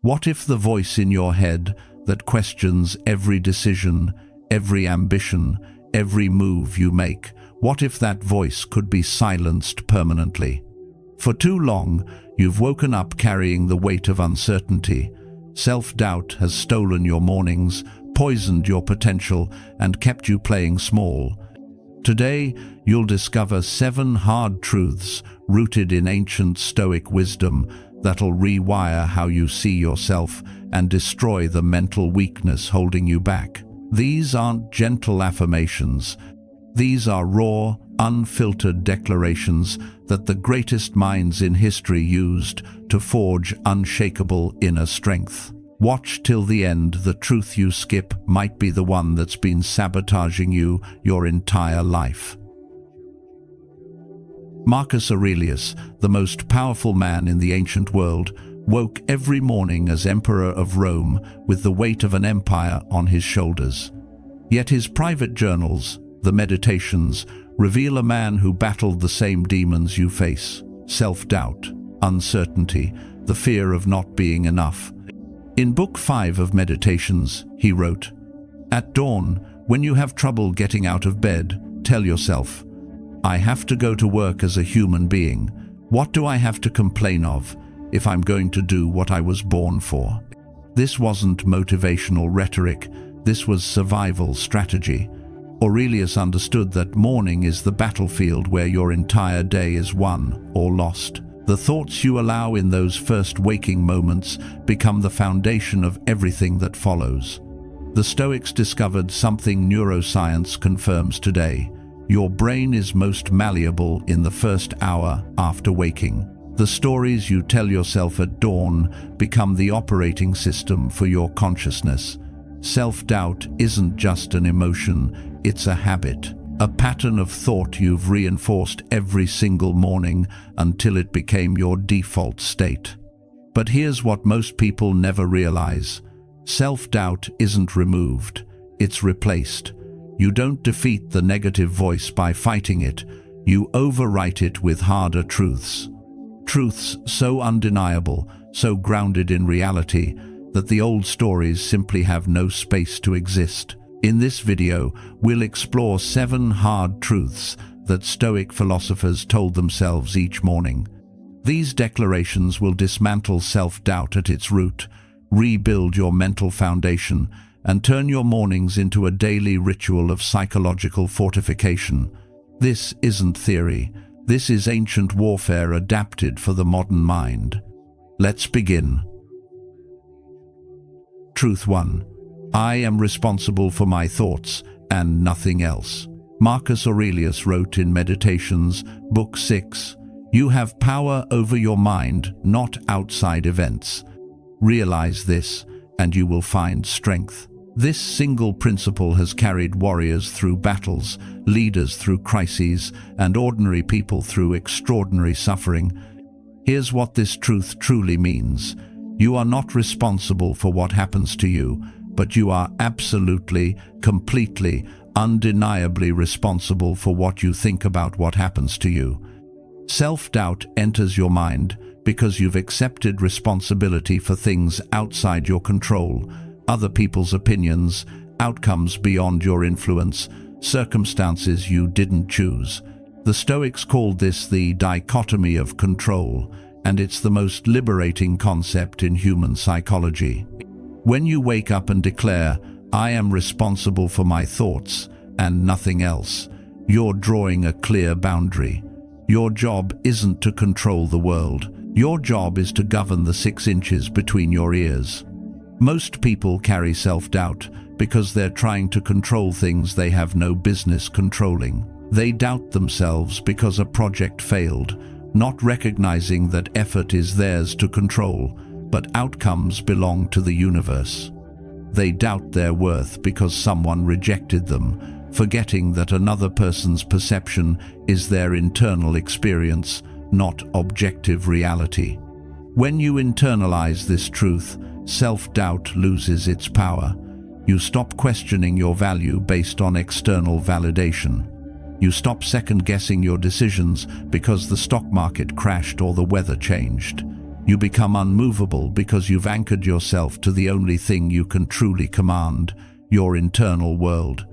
What if the voice in your head that questions every decision, every ambition, every move you make, what if that voice could be silenced permanently? For too long, you've woken up carrying the weight of uncertainty. Self-doubt has stolen your mornings, poisoned your potential, and kept you playing small. Today, you'll discover 7 hard truths rooted in ancient Stoic wisdom that'll rewire how you see yourself and destroy the mental weakness holding you back. These aren't gentle affirmations. These are raw, unfiltered declarations that the greatest minds in history used to forge unshakable inner strength. Watch till the end. The truth you skip might be the one that's been sabotaging you your entire life. Marcus Aurelius, the most powerful man in the ancient world, woke every morning as Emperor of Rome with the weight of an empire on his shoulders. Yet his private journals, the Meditations, reveal a man who battled the same demons you face: self-doubt, uncertainty, the fear of not being enough. In Book 5 of Meditations, he wrote, "At dawn, when you have trouble getting out of bed, tell yourself, I have to go to work as a human being. What do I have to complain of if I'm going to do what I was born for?" This wasn't motivational rhetoric, this was survival strategy. Aurelius understood that morning is the battlefield where your entire day is won or lost. The thoughts you allow in those first waking moments become the foundation of everything that follows. The Stoics discovered something neuroscience confirms today. Your brain is most malleable in the first hour after waking. The stories you tell yourself at dawn become the operating system for your consciousness. Self-doubt isn't just an emotion, it's a habit. A pattern of thought you've reinforced every single morning until it became your default state. But here's what most people never realize. Self-doubt isn't removed, it's replaced. You don't defeat the negative voice by fighting it, you overwrite it with harder truths. Truths so undeniable, so grounded in reality, that the old stories simply have no space to exist. In this video, we'll explore 7 hard truths that Stoic philosophers told themselves each morning. These declarations will dismantle self-doubt at its root, rebuild your mental foundation, and turn your mornings into a daily ritual of psychological fortification. This isn't theory. This is ancient warfare adapted for the modern mind. Let's begin. Truth 1. I am responsible for my thoughts and nothing else. Marcus Aurelius wrote in Meditations, Book 6, "You have power over your mind, not outside events. Realize this, and you will find strength." This single principle has carried warriors through battles, leaders through crises, and ordinary people through extraordinary suffering. Here's what this truth truly means. You are not responsible for what happens to you, but you are absolutely, completely, undeniably responsible for what you think about what happens to you. Self-doubt enters your mind because you've accepted responsibility for things outside your control, other people's opinions, outcomes beyond your influence, circumstances you didn't choose. The Stoics called this the dichotomy of control, and it's the most liberating concept in human psychology. When you wake up and declare, "I am responsible for my thoughts and nothing else," you're drawing a clear boundary. Your job isn't to control the world. Your job is to govern the 6 inches between your ears. Most people carry self-doubt because they're trying to control things they have no business controlling. They doubt themselves because a project failed, not recognizing that effort is theirs to control, but outcomes belong to the universe. They doubt their worth because someone rejected them, forgetting that another person's perception is their internal experience, not objective reality. When you internalize this truth, self-doubt loses its power. You stop questioning your value based on external validation. You stop second-guessing your decisions because the stock market crashed or the weather changed. You become unmovable because you've anchored yourself to the only thing you can truly command, your internal world.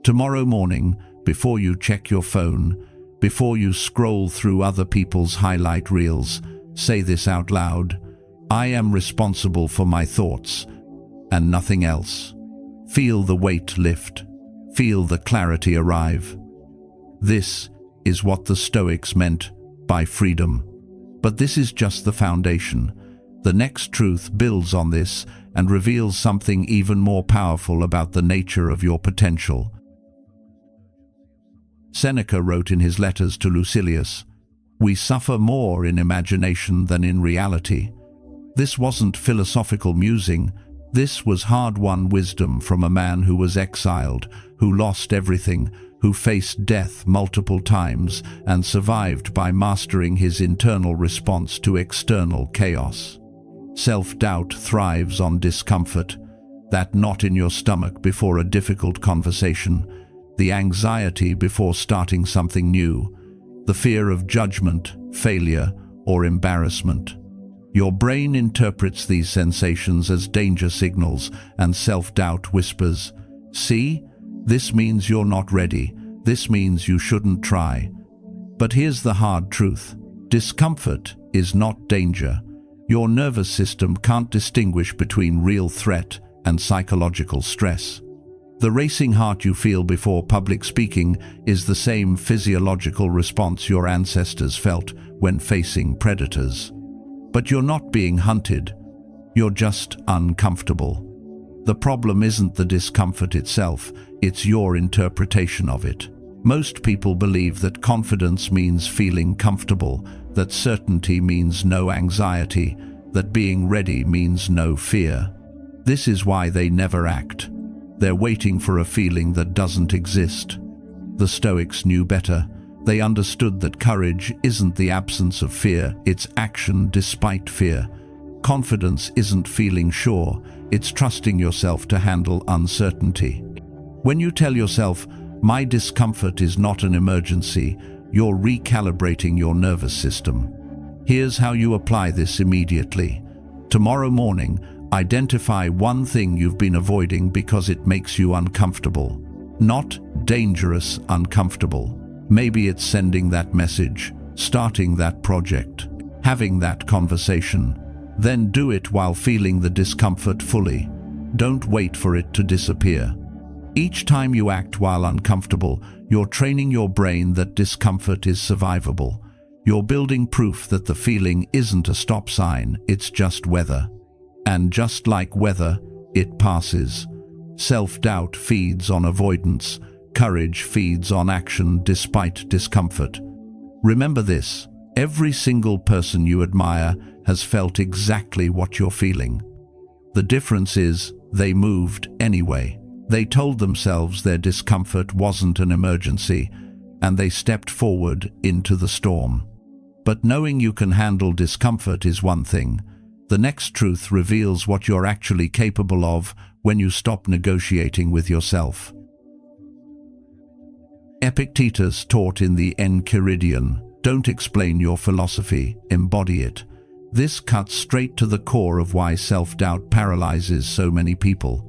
Tomorrow morning, before you check your phone, before you scroll through other people's highlight reels, say this out loud: I am responsible for my thoughts and nothing else. Feel the weight lift. Feel the clarity arrive. This is what the Stoics meant by freedom. But this is just the foundation. The next truth builds on this and reveals something even more powerful about the nature of your potential. Seneca wrote in his letters to Lucilius, "We suffer more in imagination than in reality." This wasn't philosophical musing. This was hard-won wisdom from a man who was exiled, who lost everything, who faced death multiple times and survived by mastering his internal response to external chaos. Self-doubt thrives on discomfort, that knot in your stomach before a difficult conversation, the anxiety before starting something new, the fear of judgment, failure, or embarrassment. Your brain interprets these sensations as danger signals, and self-doubt whispers, "See? This means you're not ready. This means you shouldn't try." But here's the hard truth. Discomfort is not danger. Your nervous system can't distinguish between real threat and psychological stress. The racing heart you feel before public speaking is the same physiological response your ancestors felt when facing predators. But you're not being hunted. You're just uncomfortable. The problem isn't the discomfort itself, it's your interpretation of it. Most people believe that confidence means feeling comfortable, that certainty means no anxiety, that being ready means no fear. This is why they never act. They're waiting for a feeling that doesn't exist. The Stoics knew better. They understood that courage isn't the absence of fear, it's action despite fear. Confidence isn't feeling sure, it's trusting yourself to handle uncertainty. When you tell yourself, "My discomfort is not an emergency," you're recalibrating your nervous system. Here's how you apply this immediately. Tomorrow morning, identify one thing you've been avoiding because it makes you uncomfortable. Not dangerous uncomfortable. Maybe it's sending that message, starting that project, having that conversation. Then do it while feeling the discomfort fully. Don't wait for it to disappear. Each time you act while uncomfortable, you're training your brain that discomfort is survivable. You're building proof that the feeling isn't a stop sign, it's just weather. And just like weather, it passes. Self-doubt feeds on avoidance. Courage feeds on action despite discomfort. Remember this, every single person you admire has felt exactly what you're feeling. The difference is, they moved anyway. They told themselves their discomfort wasn't an emergency, and they stepped forward into the storm. But knowing you can handle discomfort is one thing. The next truth reveals what you're actually capable of when you stop negotiating with yourself. Epictetus taught in the Enchiridion, "Don't explain your philosophy, embody it." This cuts straight to the core of why self-doubt paralyzes so many people.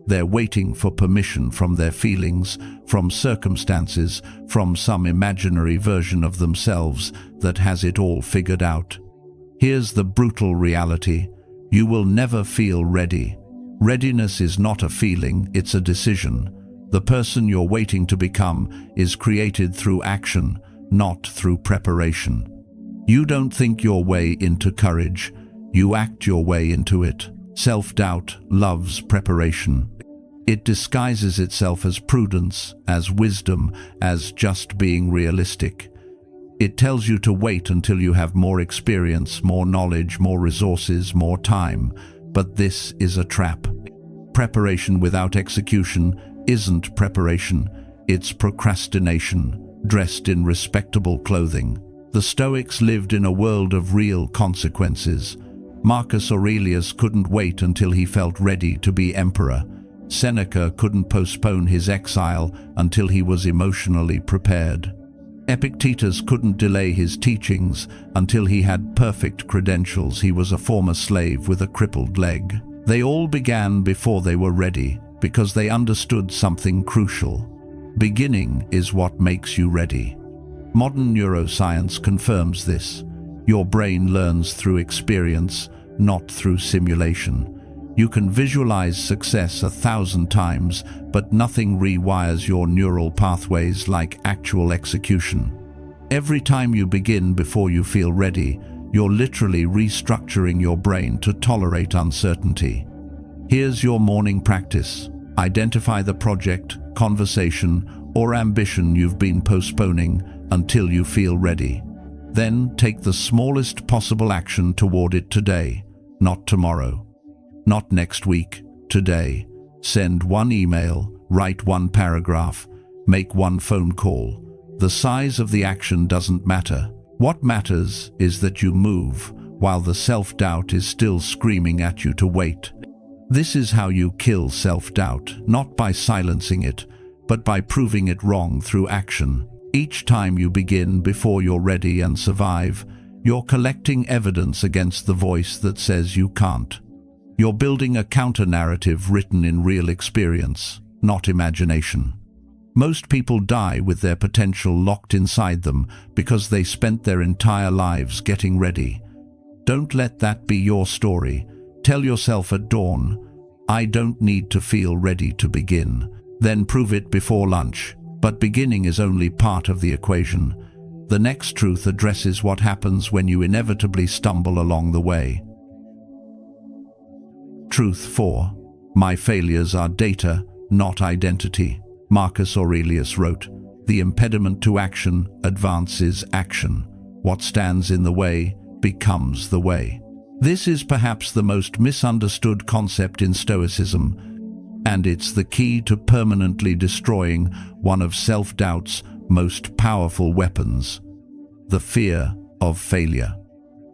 They're waiting for permission from their feelings, from circumstances, from some imaginary version of themselves that has it all figured out. Here's the brutal reality. You will never feel ready. Readiness is not a feeling, it's a decision. The person you're waiting to become is created through action, not through preparation. You don't think your way into courage, you act your way into it. Self-doubt loves preparation. It disguises itself as prudence, as wisdom, as just being realistic. It tells you to wait until you have more experience, more knowledge, more resources, more time. But this is a trap. Preparation without execution isn't preparation, it's procrastination, dressed in respectable clothing. The Stoics lived in a world of real consequences. Marcus Aurelius couldn't wait until he felt ready to be emperor. Seneca couldn't postpone his exile until he was emotionally prepared. Epictetus couldn't delay his teachings until he had perfect credentials. He was a former slave with a crippled leg. They all began before they were ready, because they understood something crucial. Beginning is what makes you ready. Modern neuroscience confirms this. Your brain learns through experience, not through simulation. You can visualize success 1,000 times, but nothing rewires your neural pathways like actual execution. Every time you begin before you feel ready, you're literally restructuring your brain to tolerate uncertainty. Here's your morning practice. Identify the project, conversation, or ambition you've been postponing until you feel ready. Then take the smallest possible action toward it today, not tomorrow. Not next week, today. Send one email, write one paragraph, make one phone call. The size of the action doesn't matter. What matters is that you move, while the self-doubt is still screaming at you to wait. This is how you kill self-doubt, not by silencing it, but by proving it wrong through action. Each time you begin before you're ready and survive, you're collecting evidence against the voice that says you can't. You're building a counter-narrative written in real experience, not imagination. Most people die with their potential locked inside them because they spent their entire lives getting ready. Don't let that be your story. Tell yourself at dawn, I don't need to feel ready to begin. Then prove it before lunch. But beginning is only part of the equation. The next truth addresses what happens when you inevitably stumble along the way. Truth 4. My failures are data, not identity. Marcus Aurelius wrote, "The impediment to action advances action. What stands in the way becomes the way." This is perhaps the most misunderstood concept in Stoicism, and it's the key to permanently destroying one of self-doubt's most powerful weapons: the fear of failure.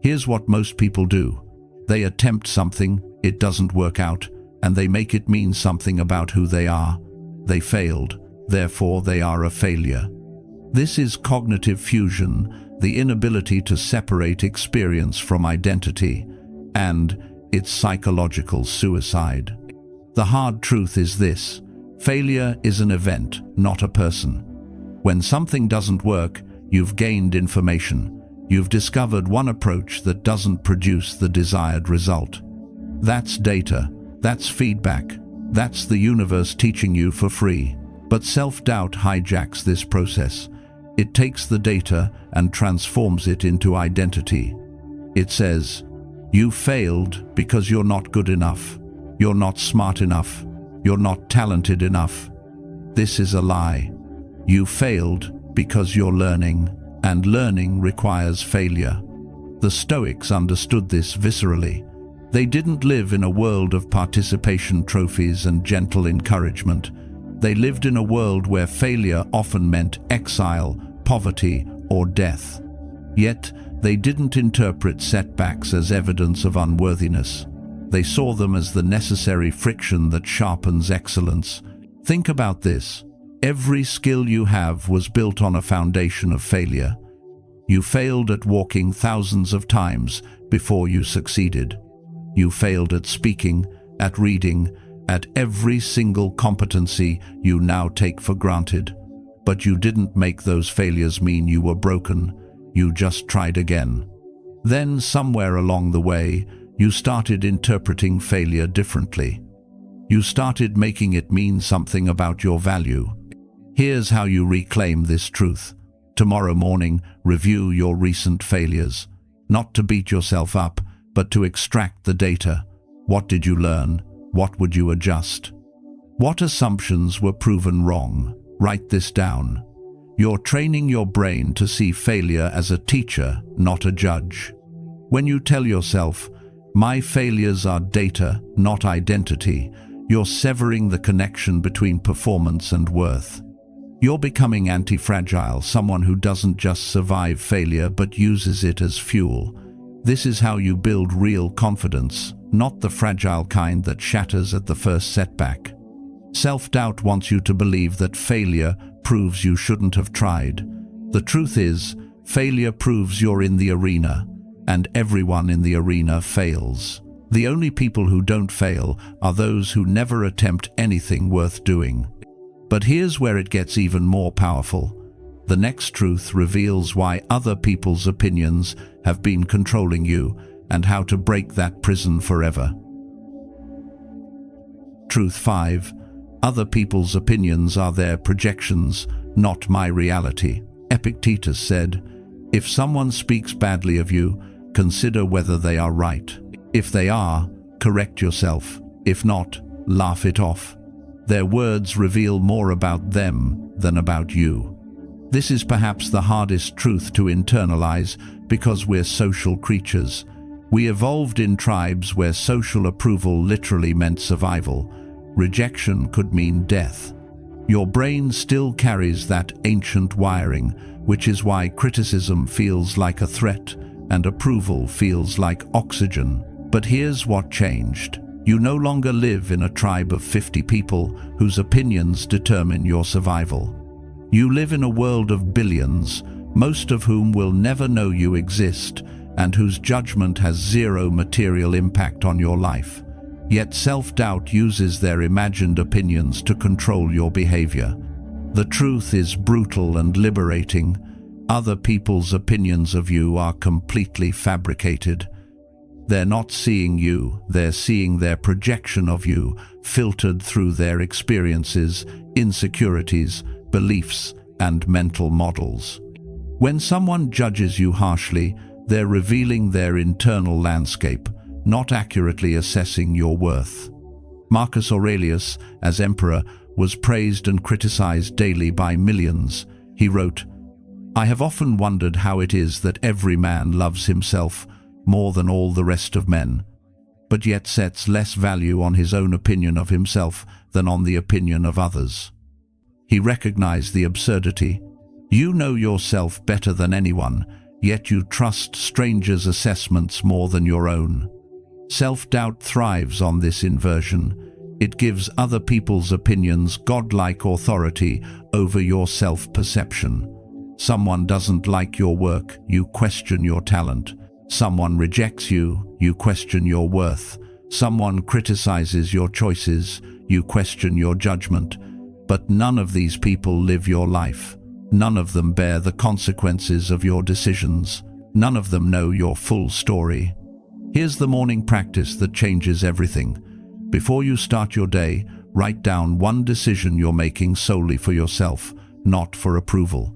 Here's what most people do. They attempt something, it doesn't work out, and they make it mean something about who they are. They failed, therefore they are a failure. This is cognitive fusion, the inability to separate experience from identity, and it's psychological suicide. The hard truth is this: failure is an event, not a person. When something doesn't work, you've gained information. You've discovered one approach that doesn't produce the desired result. That's data, that's feedback, that's the universe teaching you for free. But self-doubt hijacks this process. It takes the data and transforms it into identity. It says, you failed because you're not good enough. You're not smart enough. You're not talented enough. This is a lie. You failed because you're learning, and learning requires failure. The Stoics understood this viscerally. They didn't live in a world of participation trophies and gentle encouragement. They lived in a world where failure often meant exile, poverty, or death. Yet, they didn't interpret setbacks as evidence of unworthiness. They saw them as the necessary friction that sharpens excellence. Think about this. Every skill you have was built on a foundation of failure. You failed at walking thousands of times before you succeeded. You failed at speaking, at reading, at every single competency you now take for granted. But you didn't make those failures mean you were broken. You just tried again. Then, somewhere along the way, you started interpreting failure differently. You started making it mean something about your value. Here's how you reclaim this truth. Tomorrow morning, review your recent failures. Not to beat yourself up, but to extract the data. What did you learn? What would you adjust? What assumptions were proven wrong? Write this down. You're training your brain to see failure as a teacher, not a judge. When you tell yourself, my failures are data, not identity, you're severing the connection between performance and worth. You're becoming anti-fragile, someone who doesn't just survive failure but uses it as fuel. This is how you build real confidence, not the fragile kind that shatters at the first setback. Self-doubt wants you to believe that failure proves you shouldn't have tried. The truth is, failure proves you're in the arena, and everyone in the arena fails. The only people who don't fail are those who never attempt anything worth doing. But here's where it gets even more powerful. The next truth reveals why other people's opinions have been controlling you and how to break that prison forever. Truth 5. Other people's opinions are their projections, not my reality. Epictetus said, "If someone speaks badly of you, consider whether they are right. If they are, correct yourself. If not, laugh it off." Their words reveal more about them than about you. This is perhaps the hardest truth to internalize because we're social creatures. We evolved in tribes where social approval literally meant survival. Rejection could mean death. Your brain still carries that ancient wiring, which is why criticism feels like a threat and approval feels like oxygen. But here's what changed. You no longer live in a tribe of 50 people whose opinions determine your survival. You live in a world of billions, most of whom will never know you exist and whose judgment has zero material impact on your life. Yet self-doubt uses their imagined opinions to control your behavior. The truth is brutal and liberating. Other people's opinions of you are completely fabricated. They're not seeing you, they're seeing their projection of you, filtered through their experiences, insecurities, beliefs, and mental models. When someone judges you harshly, they're revealing their internal landscape, not accurately assessing your worth. Marcus Aurelius, as emperor, was praised and criticized daily by millions. He wrote, "I have often wondered how it is that every man loves himself more than all the rest of men, but yet sets less value on his own opinion of himself than on the opinion of others." He recognized the absurdity. You know yourself better than anyone, yet you trust strangers' assessments more than your own. Self-doubt thrives on this inversion. It gives other people's opinions godlike authority over your self-perception. Someone doesn't like your work, you question your talent. Someone rejects you, you question your worth. Someone criticizes your choices, you question your judgment. But none of these people live your life. None of them bear the consequences of your decisions. None of them know your full story. Here's the morning practice that changes everything. Before you start your day, write down one decision you're making solely for yourself, not for approval.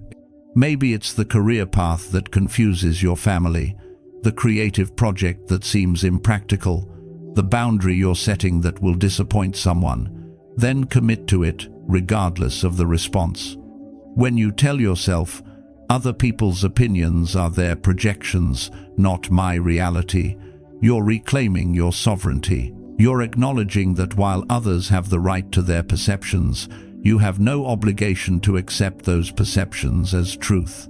Maybe it's the career path that confuses your family, the creative project that seems impractical, the boundary you're setting that will disappoint someone. Then commit to it, regardless of the response. When you tell yourself, other people's opinions are their projections, not my reality, you're reclaiming your sovereignty. You're acknowledging that while others have the right to their perceptions, you have no obligation to accept those perceptions as truth.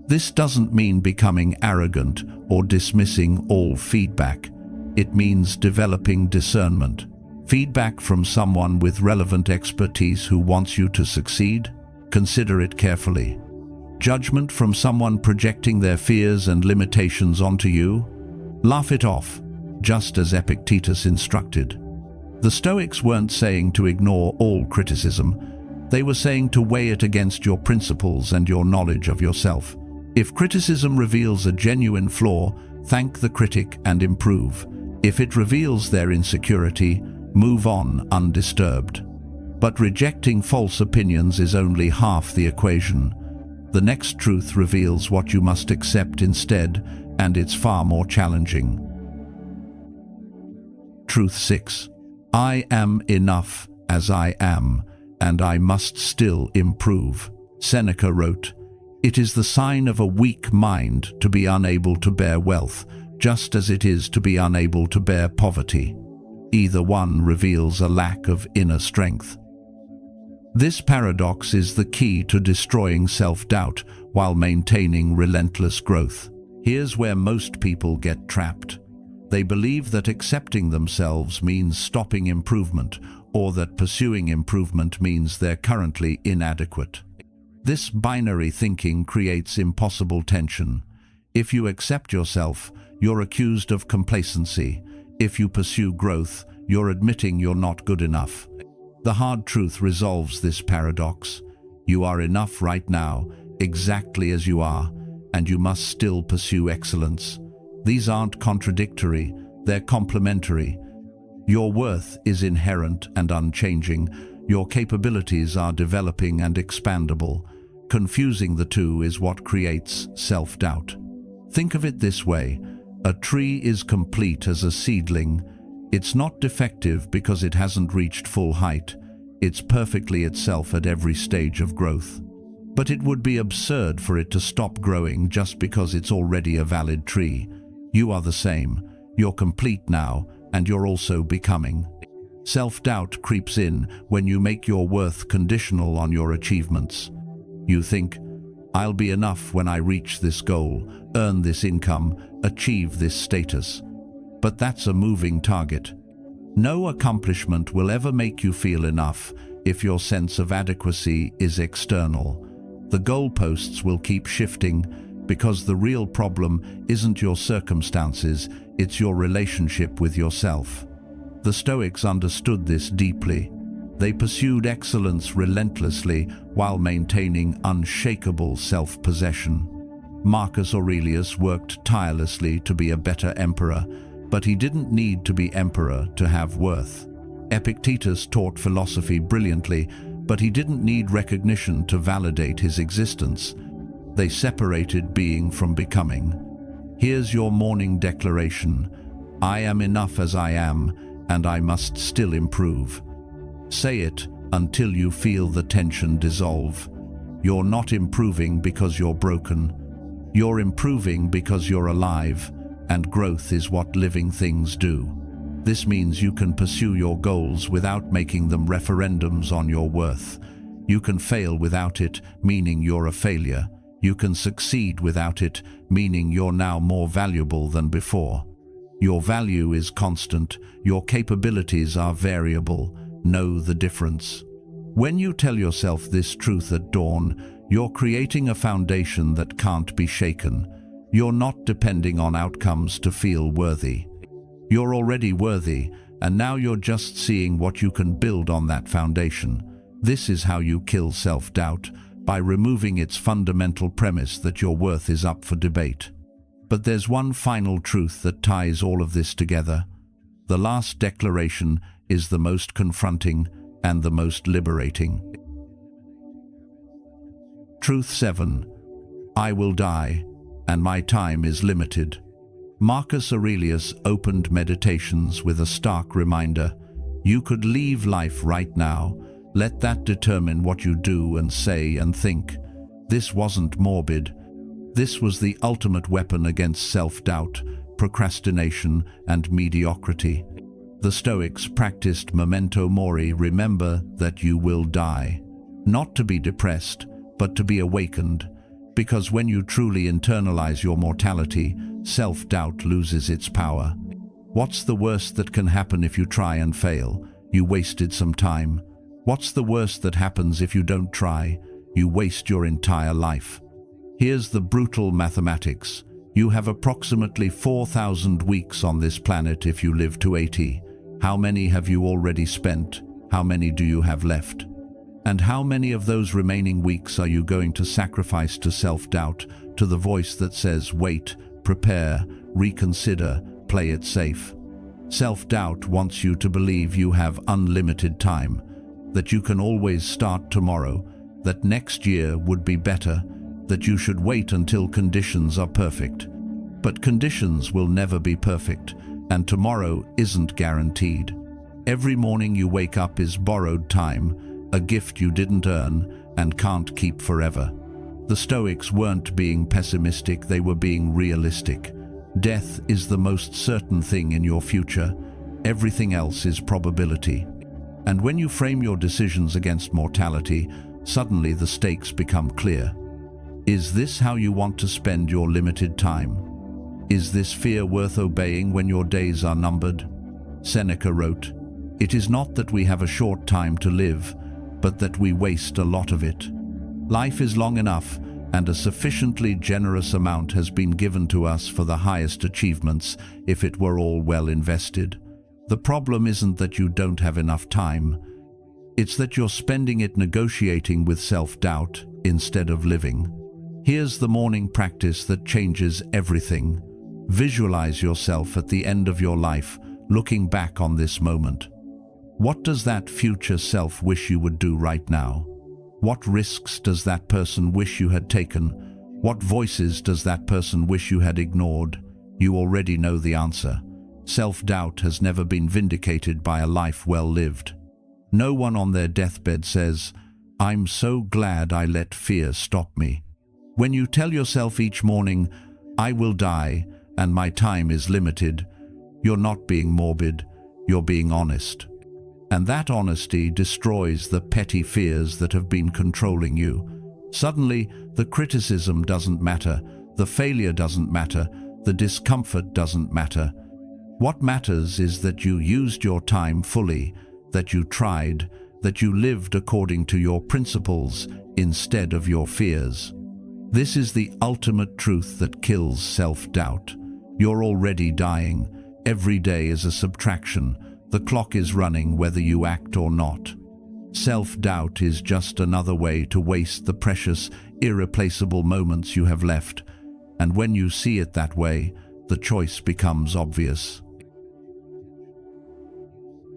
This doesn't mean becoming arrogant or dismissing all feedback. It means developing discernment. Feedback from someone with relevant expertise who wants you to succeed? Consider it carefully. Judgment from someone projecting their fears and limitations onto you? Laugh it off, just as Epictetus instructed. The Stoics weren't saying to ignore all criticism. They were saying to weigh it against your principles and your knowledge of yourself. If criticism reveals a genuine flaw, thank the critic and improve. If it reveals their insecurity, move on undisturbed. But rejecting false opinions is only half the equation. The next truth reveals what you must accept instead, and it's far more challenging. Truth 6. I am enough as I am, and I must still improve. Seneca wrote, "It is the sign of a weak mind to be unable to bear wealth, just as it is to be unable to bear poverty. Either one reveals a lack of inner strength." This paradox is the key to destroying self-doubt while maintaining relentless growth. Here's where most people get trapped. They believe that accepting themselves means stopping improvement, or that pursuing improvement means they're currently inadequate. This binary thinking creates impossible tension. If you accept yourself, you're accused of complacency. If you pursue growth, you're admitting you're not good enough. The hard truth resolves this paradox. You are enough right now, exactly as you are, and you must still pursue excellence. These aren't contradictory, they're complementary. Your worth is inherent and unchanging. Your capabilities are developing and expandable. Confusing the two is what creates self-doubt. Think of it this way: a tree is complete as a seedling. It's not defective because it hasn't reached full height. It's perfectly itself at every stage of growth. But it would be absurd for it to stop growing just because it's already a valid tree. You are the same. You're complete now, and you're also becoming. Self-doubt creeps in when you make your worth conditional on your achievements. You think, I'll be enough when I reach this goal, earn this income, achieve this status. But that's a moving target. No accomplishment will ever make you feel enough if your sense of adequacy is external. The goalposts will keep shifting because the real problem isn't your circumstances, it's your relationship with yourself. The Stoics understood this deeply. They pursued excellence relentlessly while maintaining unshakable self-possession. Marcus Aurelius worked tirelessly to be a better emperor, but he didn't need to be emperor to have worth. Epictetus taught philosophy brilliantly, but he didn't need recognition to validate his existence. They separated being from becoming. Here's your morning declaration: I am enough as I am, and I must still improve. Say it until you feel the tension dissolve. You're not improving because you're broken. You're improving because you're alive, and growth is what living things do. This means you can pursue your goals without making them referendums on your worth. You can fail without it, meaning you're a failure. You can succeed without it, meaning you're now more valuable than before. Your value is constant. Your capabilities are variable. Know the difference. When you tell yourself this truth at dawn, you're creating a foundation that can't be shaken. You're not depending on outcomes to feel worthy. You're already worthy, and now you're just seeing what you can build on that foundation. This is how you kill self-doubt, by removing its fundamental premise that your worth is up for debate. But there's one final truth that ties all of this together. The last declaration is the most confronting and the most liberating. Truth 7. I will die, and my time is limited. Marcus Aurelius opened Meditations with a stark reminder: you could leave life right now. Let that determine what you do and say and think. This wasn't morbid. This was the ultimate weapon against self-doubt, procrastination, and mediocrity. The Stoics practiced memento mori, remember that you will die. Not to be depressed, but to be awakened. Because when you truly internalize your mortality, self-doubt loses its power. What's the worst that can happen if you try and fail? You wasted some time. What's the worst that happens if you don't try? You waste your entire life. Here's the brutal mathematics. You have approximately 4,000 weeks on this planet if you live to 80. How many have you already spent? How many do you have left? And how many of those remaining weeks are you going to sacrifice to self-doubt, to the voice that says, wait, prepare, reconsider, play it safe? Self-doubt wants you to believe you have unlimited time, that you can always start tomorrow, that next year would be better, that you should wait until conditions are perfect. But conditions will never be perfect, and tomorrow isn't guaranteed. Every morning you wake up is borrowed time, a gift you didn't earn and can't keep forever. The Stoics weren't being pessimistic, they were being realistic. Death is the most certain thing in your future. Everything else is probability. And when you frame your decisions against mortality, suddenly the stakes become clear. Is this how you want to spend your limited time? Is this fear worth obeying when your days are numbered? Seneca wrote, "It is not that we have a short time to live, but that we waste a lot of it." Life is long enough, and a sufficiently generous amount has been given to us for the highest achievements if it were all well invested. The problem isn't that you don't have enough time. It's that you're spending it negotiating with self-doubt instead of living. Here's the morning practice that changes everything. Visualize yourself at the end of your life, looking back on this moment. What does that future self wish you would do right now? What risks does that person wish you had taken? What voices does that person wish you had ignored? You already know the answer. Self-doubt has never been vindicated by a life well lived. No one on their deathbed says, "I'm so glad I let fear stop me." When you tell yourself each morning, "I will die and my time is limited," you're not being morbid, you're being honest. And that honesty destroys the petty fears that have been controlling you. Suddenly, the criticism doesn't matter, the failure doesn't matter, the discomfort doesn't matter. What matters is that you used your time fully, that you tried, that you lived according to your principles instead of your fears. This is the ultimate truth that kills self-doubt. You're already dying. Every day is a subtraction. The clock is running whether you act or not. Self-doubt is just another way to waste the precious, irreplaceable moments you have left. And when you see it that way, the choice becomes obvious.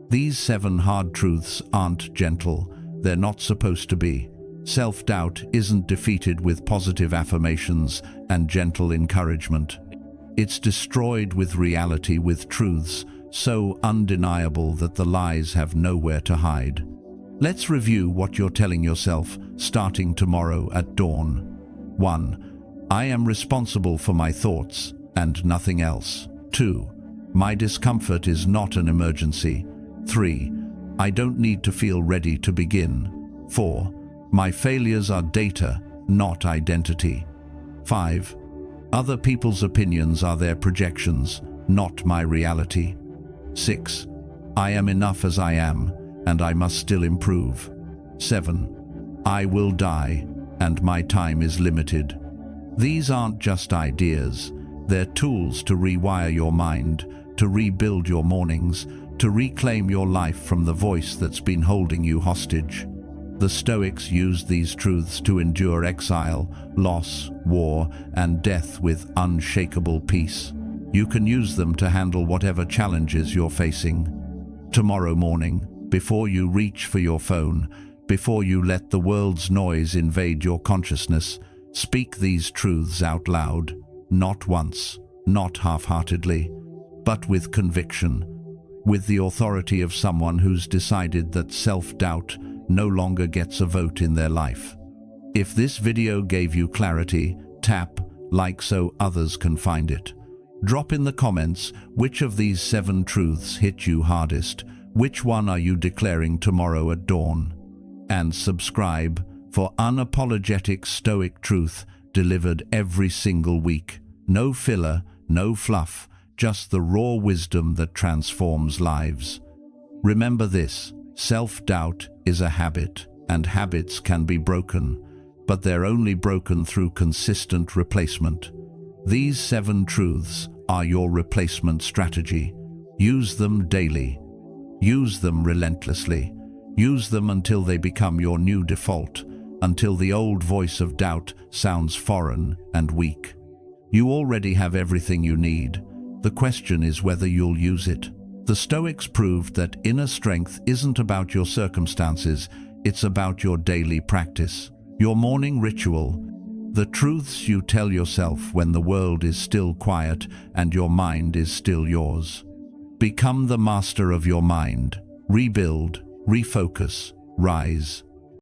These 7 hard truths aren't gentle. They're not supposed to be. Self-doubt isn't defeated with positive affirmations and gentle encouragement. It's destroyed with reality, with truths so undeniable that the lies have nowhere to hide. Let's review what you're telling yourself starting tomorrow at dawn. 1. I am responsible for my thoughts and nothing else. 2. My discomfort is not an emergency. 3. I don't need to feel ready to begin. 4. My failures are data, not identity. 5. Other people's opinions are their projections, not my reality. 6. I am enough as I am, and I must still improve. 7. I will die, and my time is limited. These aren't just ideas. They're tools to rewire your mind, to rebuild your mornings, to reclaim your life from the voice that's been holding you hostage. The Stoics used these truths to endure exile, loss, war, and death with unshakable peace. You can use them to handle whatever challenges you're facing. Tomorrow morning, before you reach for your phone, before you let the world's noise invade your consciousness, speak these truths out loud, not once, not half-heartedly, but with conviction, with the authority of someone who's decided that self-doubt no longer gets a vote in their life. If this video gave you clarity, tap like so others can find it. Drop in the comments which of these 7 truths hit you hardest, which one are you declaring tomorrow at dawn. And subscribe for unapologetic Stoic truth delivered every single week. No filler, no fluff, just the raw wisdom that transforms lives. Remember this. Self-doubt is a habit, and habits can be broken, but they're only broken through consistent replacement. These 7 truths are your replacement strategy. Use them daily. Use them relentlessly. Use them until they become your new default, until the old voice of doubt sounds foreign and weak. You already have everything you need. The question is whether you'll use it. The Stoics proved that inner strength isn't about your circumstances, it's about your daily practice, your morning ritual, the truths you tell yourself when the world is still quiet and your mind is still yours. Become the master of your mind. Rebuild, refocus, rise.